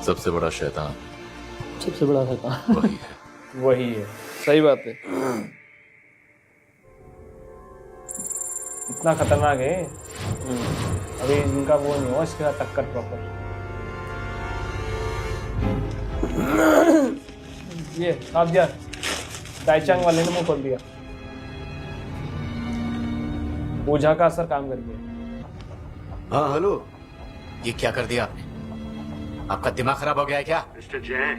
सबसे बड़ा शैतान सबसे बड़ा शैतान वही है। वही है, सही बात है। इतना खतरनाक है। अभी इनका वो नहीं हुआ इसके साथ टक्कर प्रॉपर। ये साफ दिया, दाईचांग वाले ने मुंह खोल दिया। ओझा का असर काम कर गया। हाँ हेलो। ये क्या कर दिया आपने? आपका दिमाग खराब हो गया है क्या? मिस्टर जैन,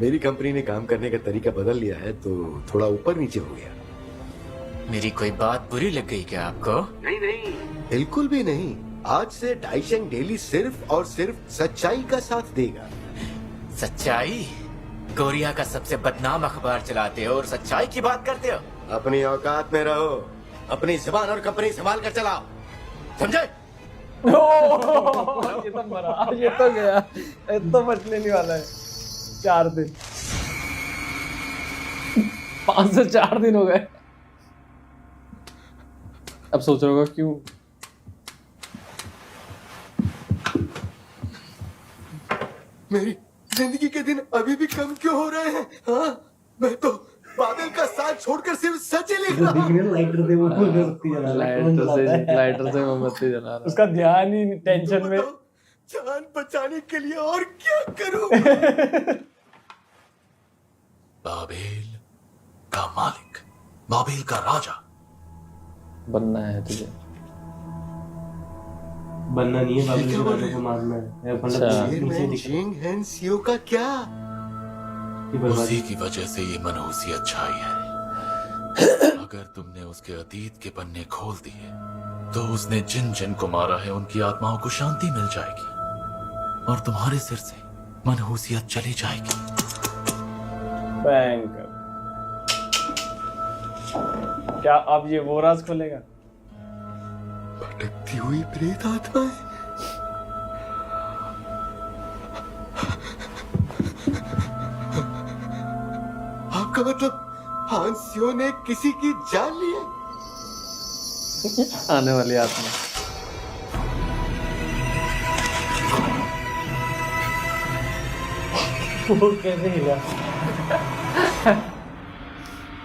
मेरी कंपनी ने काम करने का तरीका बदल लिया है तो थोड़ा ऊपर नीचे हो गया। मेरी कोई बात बुरी लग गई क्या आपको? नहीं नहीं, बिल्कुल भी नहीं। आज से डाइशेंग डेली सिर्फ और सिर्फ सच्चाई का साथ देगा। सच्चाई? कोरिया का सबसे बदनाम अखबार चलाते हो और सच्चाई की बात करते हो? अपनी औकात में रहो, अपनी जुबान और कंपनी संभाल कर चलाओ, समझे? ये तो मरा, ये तो गया, ये तो बचने नहीं वाला है। 4 दिन 5 से 4 दिन हो गए। अब सोच रहे होगा क्यों। मेरी जिंदगी के दिन अभी भी कम क्यों हो रहे हैं? हाँ, मैं तो बादल का साथ छोड़कर सिर्फ सच ही लिख रहा हूँ। लाइटर से मोमबत्ती जला रहा उसका ध्यान ही टेंशन में। जान बचाने के लिए और क्या करूं? बाबेल का मालिक, बाबेल का राजा बनना है तुझे। बनना नहीं है, बाबू के बातों को मानना है। अच्छा। चेयरमैन जिंग हेंसियो का क्या? उसी की वजह से ये मनहूसियत छाई है। अगर तुमने उसके अतीत के पन्ने खोल दिए तो उसने जिन जिन को मारा है उनकी आत्माओं को शांति मिल जाएगी और तुम्हारे सिर से मनहूसियत चली जाएगी। भयंकर। क्या अब ये वो राज खोलेगा? भटकती हुई प्रेत आत्माएं। आपका मतलब हांसियो ने किसी की जान ली है? आने वाली आत्मा। वो कैसे हिला?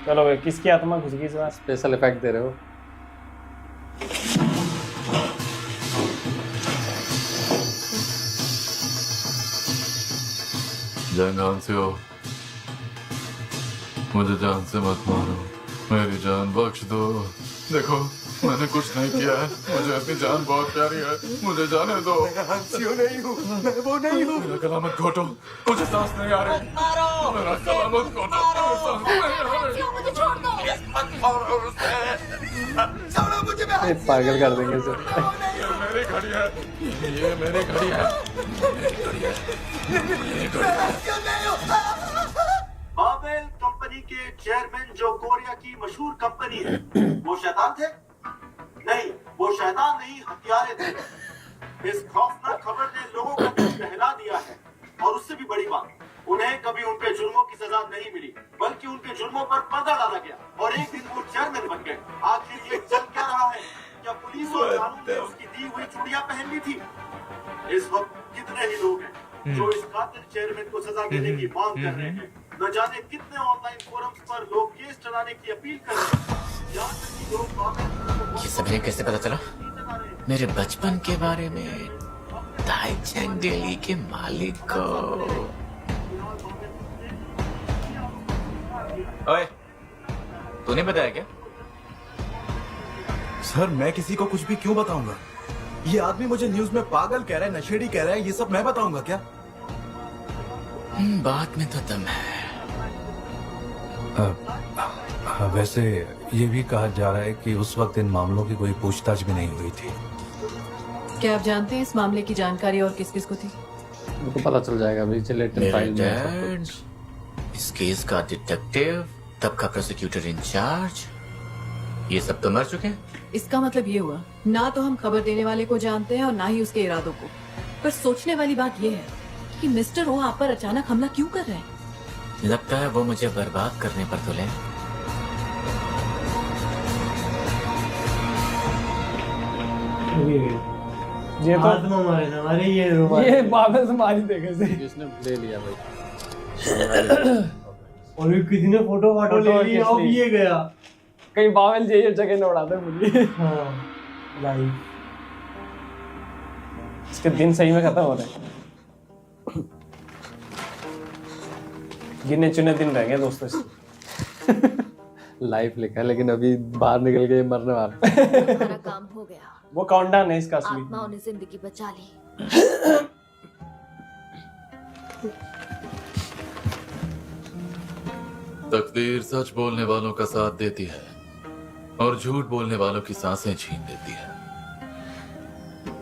चलो भाई, किसकी आत्मा घुस गई इस बार? स्पेशल इफेक्ट दे रहे हो। जंग हांसियो, मुझे जान से मत मारो, मेरी जान बख्श दो। देखो मैंने कुछ नहीं किया है, मुझे अपनी जान बहुत प्यारी है, मुझे जाने दो। मैं हांसियो नहीं हूँ, मैं वो नहीं हूँ। मेरा गला मत घोटो, मुझे सांस नहीं आ रही। मेरा गला मत घोटो, मुझे सांस नहीं आ रही। मुझे छोड़ दो। छोड़ो मुझे, मैं ये पागल कर देंगे इसे। ये मेरी घड़ी है, ये मेरी घड़ी है, मेरी घड़ी है। बाबेल कंपनी के चेयरमैन जो कोरिया की मशहूर कंपनी है, वो शैतान थे? नहीं, वो शैतान नहीं, हत्यारे थे। इस खौफनाक खबर ने लोगों का दिल दहला दिया है। और उससे भी बड़ी बात, उन्हें कभी उनके जुर्मों की सजा नहीं मिली, बल्कि उनके जुर्मों पर पर्दा डाला गया और एक दिन वो चेयरमैन बन गए। आखिर ये चल क्या रहा है? क्या पुलिस और कानून ने उसकी दी हुई चूड़ियां पहन ली थी? इस वक्त कितने ही लोग हैं जो इस कातिल चेयरमैन को सजा देने की मांग कर रहे हैं। न जाने कितने ऑनलाइन फोरम्स पर लोग केस चलाने की अपील कर रहे हैं। यहाँ तक कि लोग बाबेल ये सब इन्हें कैसे पता चला? मेरे बचपन के बारे में, दाईचेंग डेली के मालिक को। ओए, तूने बताया क्या? सर मैं किसी को कुछ भी क्यों बताऊंगा? ये आदमी मुझे न्यूज में पागल कह रहा है, नशेड़ी कह रहा है, ये सब मैं बताऊंगा क्या? बात में तो दम है। वैसे ये भी कहा जा रहा है कि उस वक्त इन मामलों की कोई पूछताछ भी नहीं हुई थी। क्या आप जानते हैं इस मामले की जानकारी और किस किस को थी? उनको पता चल जाएगा अभी रिलेटेड मेरे फाइल में सब डैड, कुछ। इस केस का डिटेक्टिव, तब का प्रोसिक्यूटर इंचार्ज, ये सब तो मर चुके हैं। इसका मतलब ये हुआ, ना तो हम खबर देने वाले को जानते हैं और ना ही उसके इरादों को। पर सोचने वाली बात ये है कि मिस्टर ओ आप पर अचानक हमला क्यों कर रहे हैं? लगता है वो मुझे बर्बाद करने पर तुले। ये तो आत्मा मारे ना मारे ये रुमाल। ये बाबल से मारी देखे से इसने ले लिया भाई। और ये किसी ने फोटो वाटो ले ली अब ये गया। कहीं बाबल ये जगह न उड़ा दे मुझे। हाँ लाइव। इसके दिन सही में खत्म हो रहे हैं। गिने चुने दिन रह गए दोस्तों इसके। लाइफ लिखा है लेकिन अभी बाहर निकल के मरने वाला। हमारा काम हो गया। वो काउंटडाउन है इसका असली। आत्माओं ने जिंदगी बचा ली। तकदीर सच बोलने वालों का साथ देती है और झूठ बोलने वालों की सांसें छीन लेती है।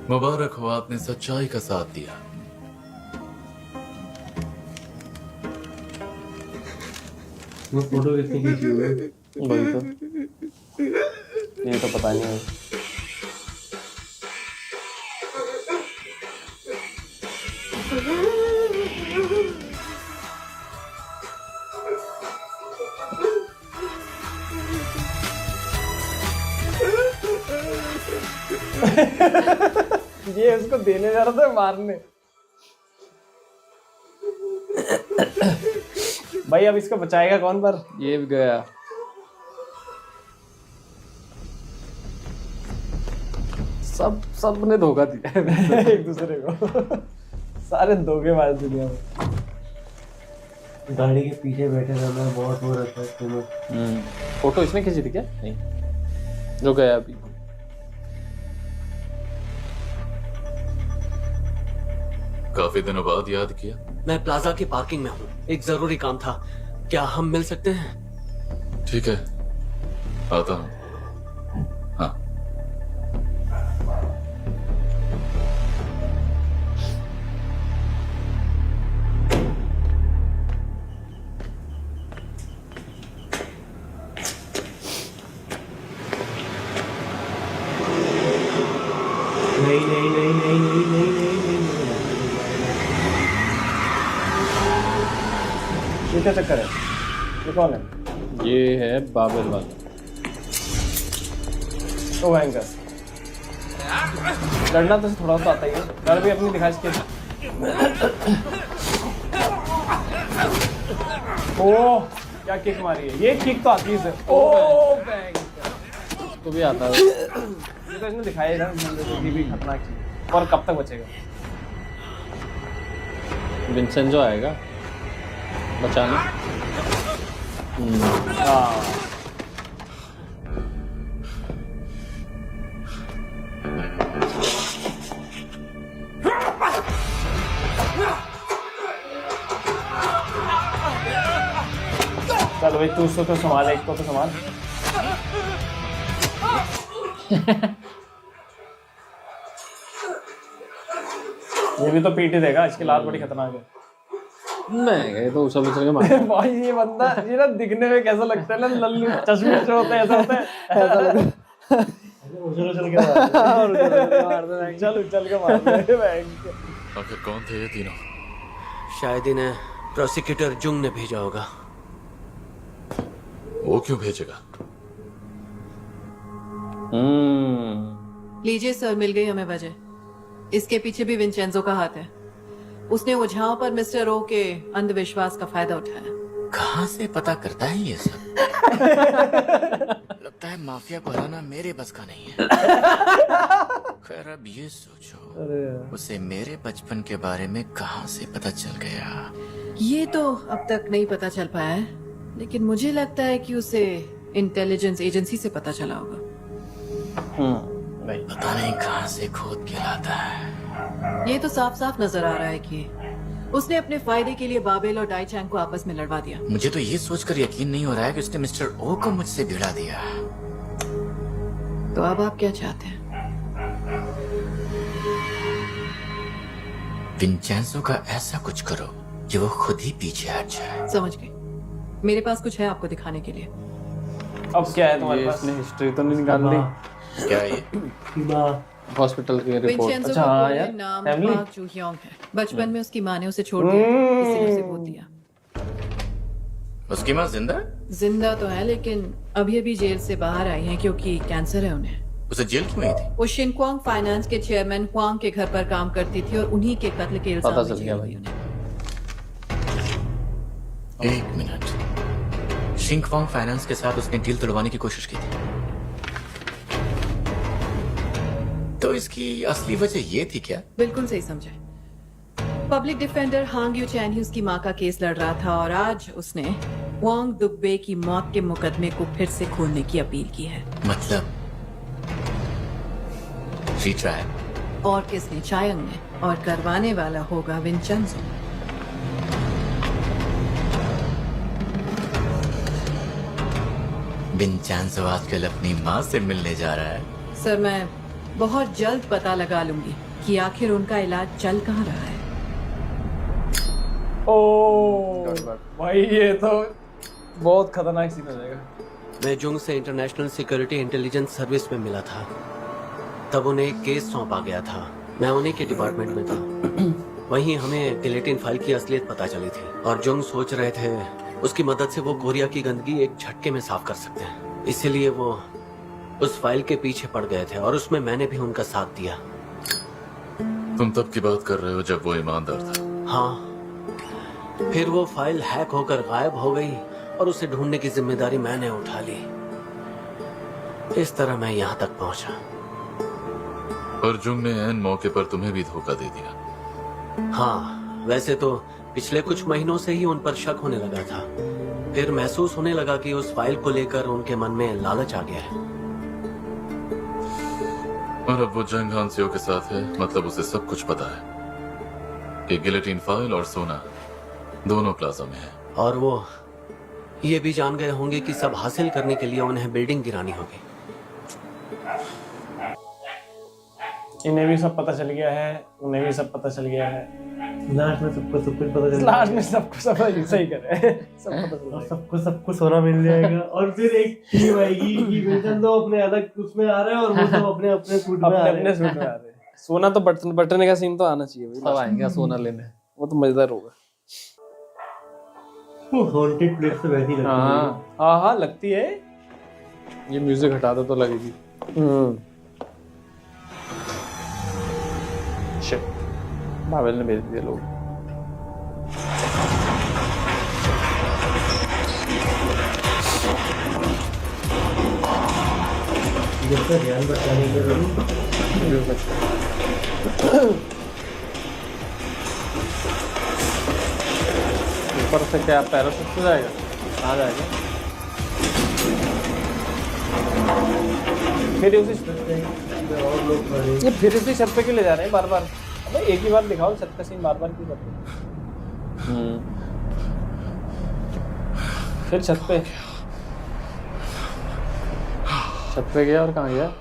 मुबारक हो, आपने सच्चाई का साथ दिया। वो फोटो किसने खींची हुई है? वही तो, ये तो पता नहीं है। ये उसको देने जा रहा था मारने। भाई अब इसको बचाएगा कौन पर? ये भी गया। सब ने धोखा दिया एक दूसरे को। सारे धोखेबाज दुनिया में। गाड़ी के पीछे बैठे रहना बहुत वो रहता है तुम्हें। फोटो इसने खींची थी क्या? नहीं, जो गया अभी। काफी दिनों बाद याद किया। मैं प्लाजा की पार्किंग में हूँ, एक जरूरी काम था। क्या हम मिल सकते हैं? ठीक है, आता हूँ। हाँ। नहीं नहीं नहीं नहीं नहीं नहीं नहीं नहीं। ये क्या चक्कर है? ये कौन है? ये है बाबेल वाला। तो भयंकर। लड़ना तो थोड़ा तो आता ही है। लड़ भी अपनी दिखा इसके। ओह क्या किक मारी है। ये किक तो आती है सर। ओह बैंग। इसको भी आता है। ये तो इसने दिखाया ना जिंदगी भी खतरनाक चीज। और कब तक बचेगा? विंसेंजो आएगा बचाने। हाँ। चल भाई तू उसको तो संभाल, एक को तो संभाल। ये भी तो पीटी देगा, इसकी लात बड़ी खतरनाक है। मैं गए तो उछल उछल के मार। भाई ये बंदा ये ना दिखने में कैसा लगता है ना, लल्लू चश्मे जो होता है ऐसा होता है, ऐसा लगता है। उछल उछल के मार दे। चल उछल के मार दे। आखिर कौन थे ये तीनों? शायद इन्हें प्रोसिक्यूटर जुंग ने भेजा होगा। वो क्यों भेजेगा? लीजिए सर, मिल गई हमें वजह। इसके पीछे भी विंचेंजो का हाथ है। उसने ओझाओं पर मिस्टर ओ के अंधविश्वास का फायदा उठाया। कहाँ से पता करता है ये सब? लगता है माफिया को हराना मेरे बस का नहीं है। खैर अब ये सोचो, उसे मेरे बचपन के बारे में कहाँ से पता चल गया? ये तो अब तक नहीं पता चल पाया है, लेकिन मुझे लगता है कि उसे इंटेलिजेंस एजेंसी से पता चला होगा। पता नहीं कहाँ से खोद के लाता है। ये तो साफ साफ नजर आ रहा है कि उसने अपने फायदे के लिए बाबेल और डाई चैंग को आपस में लड़वा दिया। मुझे तो ये सोचकर यकीन नहीं हो रहा है कि उसने मिस्टर ओ को मुझसे भिड़ा दिया। तो अब आप क्या चाहते हैं? विंचेंजो का ऐसा कुछ करो कि वो खुद ही पीछे हट जाए। समझ गई। मेरे पास कुछ है आपको दिखाने के लिए। अब क्या है तुम्हारे ये पास? इसने हिस्ट्री तो नहीं निकाल ली। क्या ये? हॉस्पिटल की रिपोर्ट। विंचेंजो अच्छा, का हाँ पूरा यार, नाम फैमिली? पाक जूह्योंग है। बचपन में उसकी माँ ने उसे छोड़ दिया, इसलिए उसे गोद दिया। उसकी माँ जिंदा है? जिंदा तो है, लेकिन अभी अभी जेल से बाहर आई है क्योंकि कैंसर है उन्हें। उसे जेल क्यों आई थी? वो शिनक्वांग फाइनेंस के चेयरमैन क्वांग के घर पर काम करती थी और उन्हीं के कत्ल के इल्जाम पता में चल जेल गया हुई भाई। उन्हें। एक मिनट, शिंगफोंग फाइनेंस के साथ उसने डील तोड़वाने की कोशिश की थी, तो इसकी असली वजह ये थी क्या? बिल्कुल सही समझे। पब्लिक डिफेंडर हांग यू चैन ही उसकी मां का केस लड़ रहा था और आज उसने वांग दुबे की मौत के मुकदमे को फिर से खोलने की अपील की है। मतलब रीट्रायल? और किसने? चायंग ने, और करवाने वाला होगा विंचेंजो। विंचेंजो आजकल अपनी माँ से मिलने जा रहा है। सर, मैं बहुत जल्द पता लगा लूंगी कि आखिर उनका इलाज चल कहाँ रहा है। ओ भाई ये तो बहुत खतरनाक सीन हो जाएगा। मैं जुंग से इंटरनेशनल सिक्योरिटी इंटेलिजेंस सर्विस में मिला था, तब उन्हें एक केस सौंपा गया था। मैं उन्हीं के डिपार्टमेंट में था। वहीं हमें गिलेटिन फाइल की असलियत पता चली थी और जुंग सोच रहे थे उसकी मदद से वो कोरिया की गंदगी एक झटके में साफ कर सकते हैं। इसीलिए वो उस फाइल के पीछे पड़ गए थे और उसमें मैंने भी उनका साथ दिया। तुम तब की बात कर रहे हो जब वो ईमानदार था? हाँ, फिर वो फाइल हैक होकर गायब हो गई और उसे ढूंढने की जिम्मेदारी मैंने उठा ली। इस तरह मैं यहाँ तक पहुंचा। और जुंग ने ऐन मौके पर तुम्हें भी धोखा दे दिया। हाँ, वैसे तो पिछले कुछ महीनों से ही उन पर शक होने लगा था। फिर महसूस होने लगा कि उस फाइल को लेकर उनके मन में लालच आ गया है। और अब वो जंग हांसियो के साथ है, मतलब उसे सब कुछ पता है कि गिलेटिन फाइल और सोना दोनों प्लाजा में है। और वो ये भी जान गए होंगे कि सब हासिल करने के लिए उन्हें बिल्डिंग गिरानी होगी। इन्हें भी सब पता चल गया है, उन्हें भी सब पता चल गया है। लास्ट में सबको सब कुछ पता चल लास्ट में सबको सब सही करे सब पता चल और जाएगा। सबको सोना मिल जाएगा और फिर एक टीम आएगी कि विंचेंजो अपने अलग उसमें आ रहे हैं और वो सब अपने अपने सूट में आ अपने रहे अपने हैं। सूट में आ रहे हैं। सोना तो बटने का सीन तो आना चाहिए भाई। सब आएंगे सोना लेने। वो तो मजेदार होगा। वो हॉन्टेड प्लेस तो वैसी लगती है। हाँ हाँ हाँ लगती है। ये म्यूजिक हटा दो तो लगेगी। शिट, बाबेल ने भेज दिया लोग। जब तक ध्यान बचाने के लिए ऊपर से क्या पैराशूट से जाएगा? कहाँ जाएगा? फिर उसी और लोग खड़े ये फिर उसी छत पे क्यों ले जा रहे हैं बार बार? अबे एक ही बार दिखाओ छत का सीन, बार बार क्यों करते हैं? फिर छत पे गया और कहाँ गया?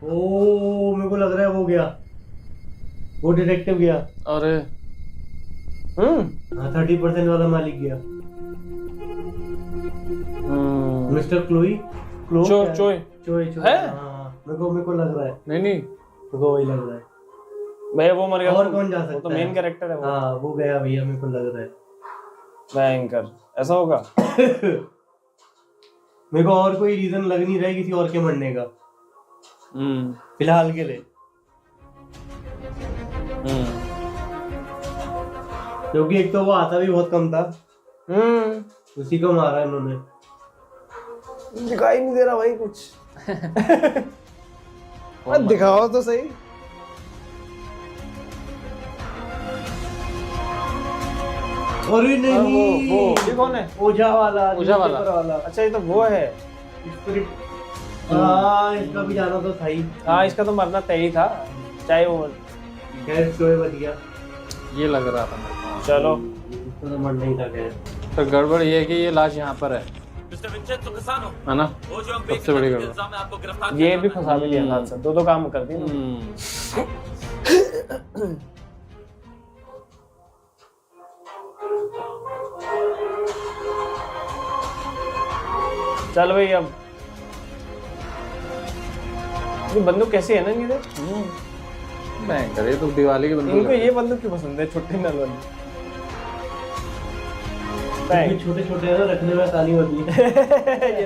ओ मेरे को लग रहा है वो गया, वो डिटेक्टिव गया। अरे हाँ 30% वाला मालिक गया। मिस्टर क्लोई चोय चोय है? हाँ मेरे को लग रहा है। नहीं मेरे को वही लग रहा है। भाई वो मर गया। और कौन जा वो सकता तो है? मेन कैरेक्टर है वो। हाँ वो गया भैया, मेरे को लग रहा है। भयंकर ऐसा होगा। मेरे को और कोई रीजन लग नहीं रहा है किसी और के मरने का फिलहाल के लिए, क्योंकि एक तो वो आता भी बहुत कम था। उसी को मारा इन्होंने। दिखाई नहीं दे रहा भाई कुछ। दिखाओ तो सही। अरे नहीं वो ये कौन है? ओझा वाला। अच्छा ये तो वो है। हाँ इसका भी जाना तो था ही। हाँ इसका तो मरना तय ही था, चाहे वो खैर स्टोरी बच गया। ये लग रहा था मेरे को। चलो इसको तो मरना ही था। खैर तो गड़बड़ ये है कि ये लाश यहाँ पर है, है ना? सबसे बड़ी गड़बड़ ये भी फंसा भी लिया था। दो काम कर दी। चल भाई अब ये बंदूक कैसी है ना इधर? भयंकर, ये तो दिवाली की बंदूक इनको है। ये बंदूक क्यों पसंद है, छोटे नल वाली? छोटे छोटे है ना, रखने में आसानी होती है। ये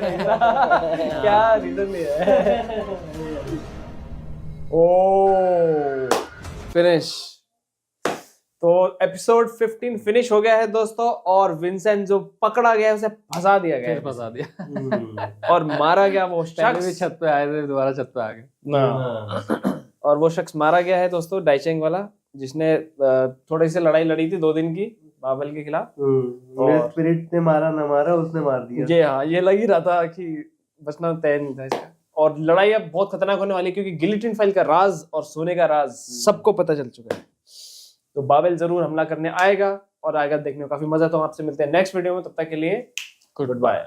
क्या रीजन है? ओ फिनिश। तो एपिसोड 15 फिनिश हो गया है दोस्तों, और विंसेंट जो पकड़ा गया है उसे फंसा दिया गया फिर है। फंसा दिया। और मारा गया वो पहले भी शख्स। छत पे आए थे, दोबारा छत पे आ गए। और वो शख्स मारा गया है दोस्तों, डाइचेंग वाला, जिसने थोड़ी सी लड़ाई लड़ी थी 2 दिन की बाबेल के खिलाफ। मेरे स्पिरिट ने मारा ना मारा, उसने मार दिया। ये हाँ, ये लग ही रहा था कि बचना तय नहीं था इसका। और लड़ाई अब बहुत खतरनाक होने वाली है, क्योंकि गिलिटिन फाइल का राज और सोने का राज सबको पता चल चुका है। तो बाबेल जरूर हमला करने आएगा, और आएगा देखने में काफी मजा। तो आपसे मिलते हैं नेक्स्ट वीडियो में, तब तक के लिए गुड बाय।